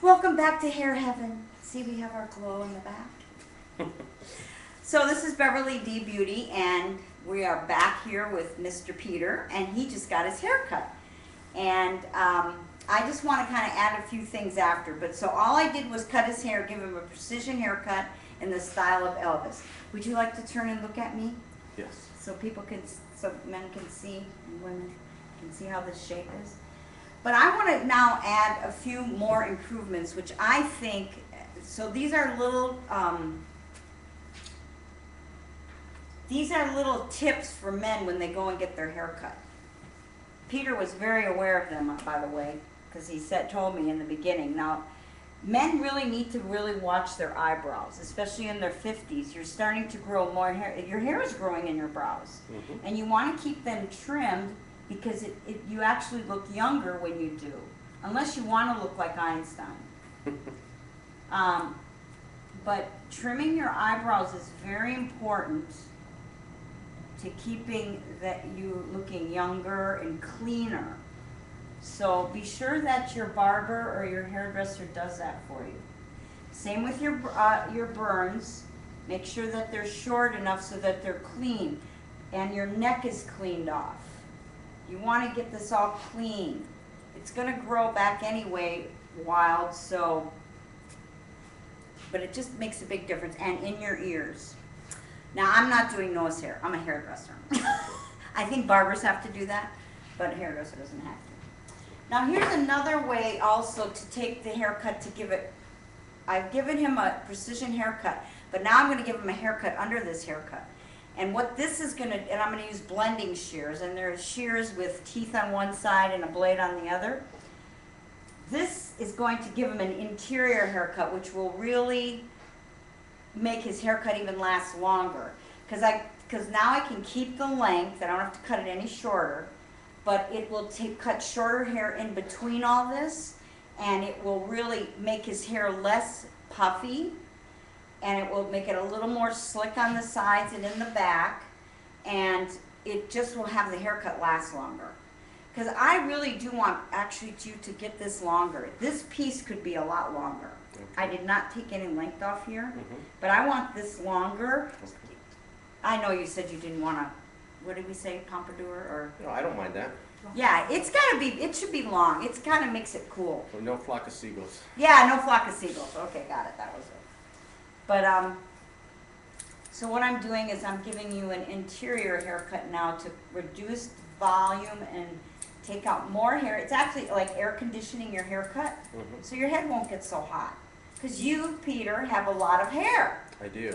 Welcome back to Hair Heaven. See, we have our glow in the back. So this is BeverlyD Beauty, and we are back here with Mr. Peter, and he just got his hair cut. And I just want to kind of add a few things after. But so all I did was cut his hair, give him a precision haircut in the style of Elvis. Would you like to turn and look at me? Yes. So people can, so men can see, and women can see how this shape is. But I want to now add a few more improvements, which I think, so these are little tips for men when they go and get their hair cut. Peter was very aware of them, by the way, because he told me in the beginning. Now, men really need to really watch their eyebrows, especially in their 50s. You're starting to grow more hair. Your hair is growing in your brows, and you want to keep them trimmed, because you actually look younger when you do, unless you want to look like Einstein. But trimming your eyebrows is very important to keeping you looking younger and cleaner. So be sure that your barber or your hairdresser does that for you. Same with your burns. Make sure that they're short enough so that they're clean and your neck is cleaned off. You want to get this all clean. It's going to grow back anyway, wild, so, but it just makes a big difference. And in your ears. Now, I'm not doing nose hair. I'm a hairdresser. I think barbers have to do that, but a hairdresser doesn't have to. Now, here's another way also to take the haircut to give it, I've given him a precision haircut, but now I'm going to give him a haircut under this haircut. And what this is going to, and I'm going to use blending shears, and there's shears with teeth on one side and a blade on the other. This is going to give him an interior haircut, which will really make his haircut even last longer. Because now I can keep the length, I don't have to cut it any shorter, but it will cut shorter hair in between all this, and it will really make his hair less puffy, and it will make it a little more slick on the sides and in the back, and it just will have the haircut last longer. Because I really do want actually you to get this longer. This piece could be a lot longer. Okay. I did not take any length off here, but I want this longer. Okay. I know you said you didn't want to, what did we say, pompadour or? No, I don't mind that. Yeah, it's got to be, it should be long. It kind of makes it cool. So no flock of seagulls. Yeah, no flock of seagulls. Okay, got it, that was it. But, so what I'm doing is I'm giving you an interior haircut now to reduce volume and take out more hair. It's actually like air conditioning your haircut, so your head won't get so hot. Because you, Peter, have a lot of hair. I do.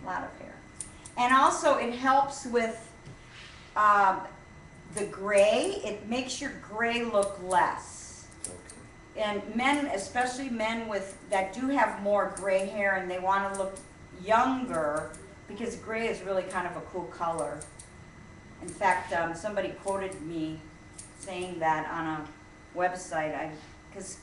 A lot of hair. And also it helps with the gray. It makes your gray look less. Okay. And men, especially men that do have more gray hair and they want to look younger, because gray is really kind of a cool color. In fact, somebody quoted me saying that on a website, because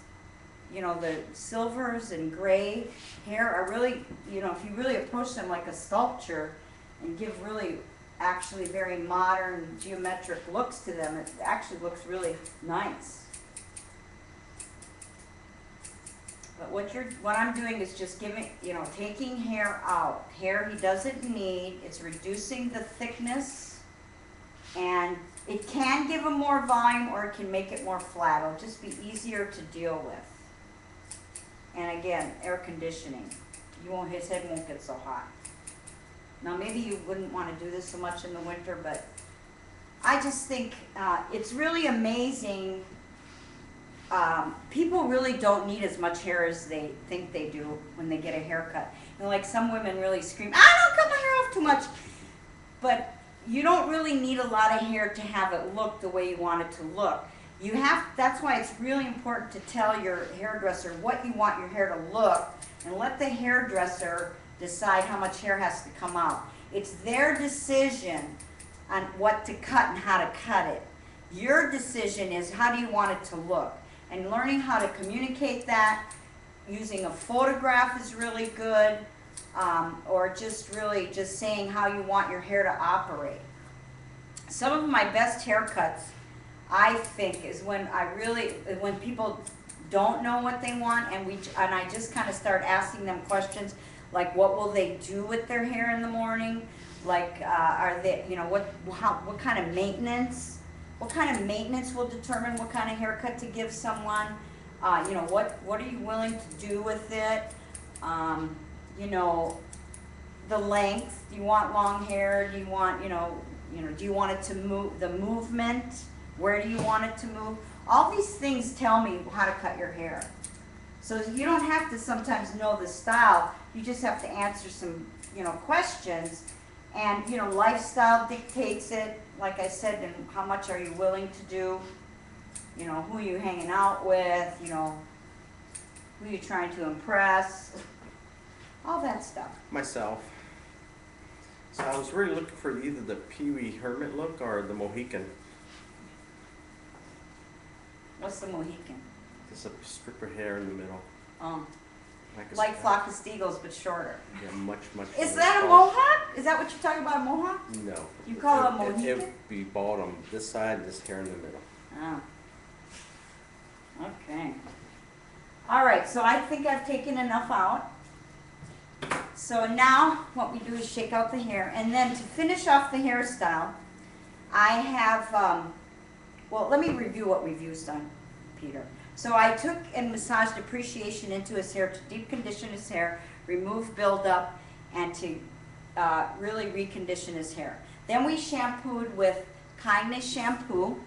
you know, the silvers and gray hair are really, you know, if you really approach them like a sculpture and give really actually very modern geometric looks to them, it actually looks really nice. But what I'm doing is just giving, you know, taking hair out. Hair he doesn't need. It's reducing the thickness, and it can give him more volume or it can make it more flat. It'll just be easier to deal with. And again, air conditioning. His head won't get so hot. Now maybe you wouldn't want to do this so much in the winter, but I just think it's really amazing. People really don't need as much hair as they think they do when they get a haircut. And like some women really scream, "I don't cut my hair off too much." But you don't really need a lot of hair to have it look the way you want it to look. That's why it's really important to tell your hairdresser what you want your hair to look, and let the hairdresser decide how much hair has to come out. It's their decision on what to cut and how to cut it. Your decision is how do you want it to look. And learning how to communicate that using a photograph is really good, or just saying how you want your hair to operate. Some of my best haircuts, I think, is when people don't know what they want, and I just kind of start asking them questions like, what will they do with their hair in the morning? Like, are they, you know, what kind of maintenance? What kind of maintenance will determine what kind of haircut to give someone? You know, what are you willing to do with it? You know, the length. Do you want long hair? Do you want, do you want it to move, the movement? Where do you want it to move? All these things tell me how to cut your hair. So you don't have to sometimes know the style. You just have to answer some, questions. And, lifestyle dictates it, like I said, and how much are you willing to do? Who are you hanging out with? Who are you trying to impress? All that stuff. Myself. So I was really looking for either the Pee Wee Hermit look or the Mohican. What's the Mohican? There's a strip of hair in the middle. Like Flockistigos, but shorter. Yeah, much. Is that a mohawk? Is that what you're talking about, a mohawk? No. You call it a Mohican? It would be bald on this side, this hair in the middle. Oh. Okay. All right, so I think I've taken enough out. So now what we do is shake out the hair, and then to finish off the hairstyle, I have, well, let me review what we've used on Peter. So I took and massaged appreciation into his hair to deep condition his hair, remove buildup, and to really recondition his hair. Then we shampooed with Kindness Shampoo,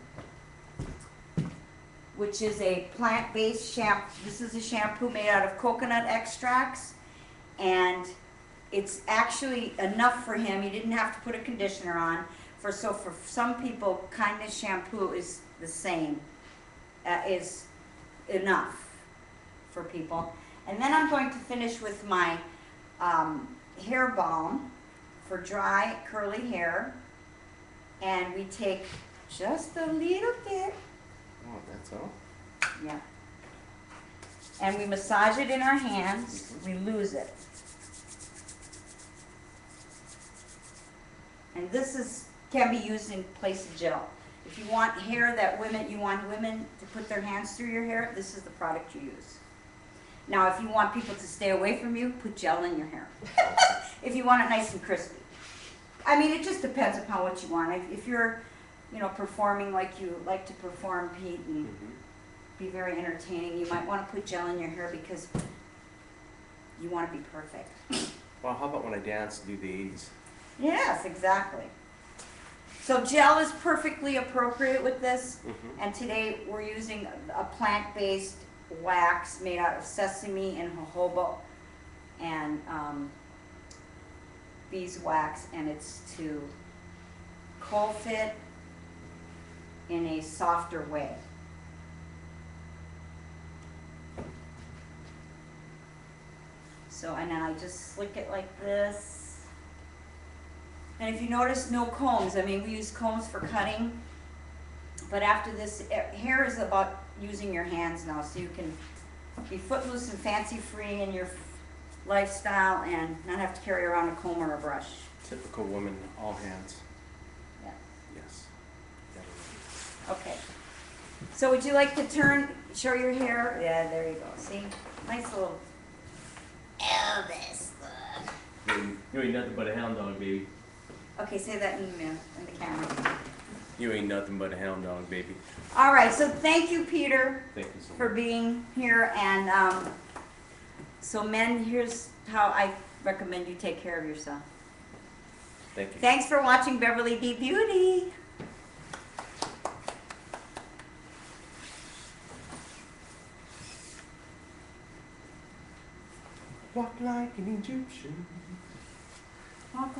which is a plant-based shampoo. This is a shampoo made out of coconut extracts, and it's actually enough for him. He didn't have to put a conditioner on. So for some people, Kindness Shampoo is the same, is enough for people. And then I'm going to finish with my hair balm for dry, curly hair. And we take just a little bit. Oh, that's all? Yeah. And we massage it in our hands. We lose it. And this can be used in place of gel. If you want hair that you want women to put their hands through your hair, this is the product you use. Now, if you want people to stay away from you, put gel in your hair. If you want it nice and crispy. I mean, it just depends upon what you want. If you're, performing like you like to perform, Pete, and be very entertaining, you might want to put gel in your hair because you want to be perfect. Well, how about when I dance, do the 80s? Yes, exactly. So gel is perfectly appropriate with this, and today we're using a plant-based wax made out of sesame and jojoba and beeswax, and it's to cold fit in a softer way. So, and then I just slick it like this. And if you notice, no combs. I mean, we use combs for cutting, but after this, hair is about using your hands now, so you can be footloose and fancy-free in your lifestyle and not have to carry around a comb or a brush. Typical woman, all hands. Yeah. Yes. Okay. So would you like to show your hair? Yeah, there you go. See? Nice little Elvis look. You ain't nothing but a hound dog, baby. Okay, say that in the camera. You ain't nothing but a hound dog, baby. All right, so thank you, Peter, Thank you so much. for being here. And so men, here's how I recommend you take care of yourself. Thank you. Thanks for watching BeverlyD Beauty. Walk like an Egyptian. Walk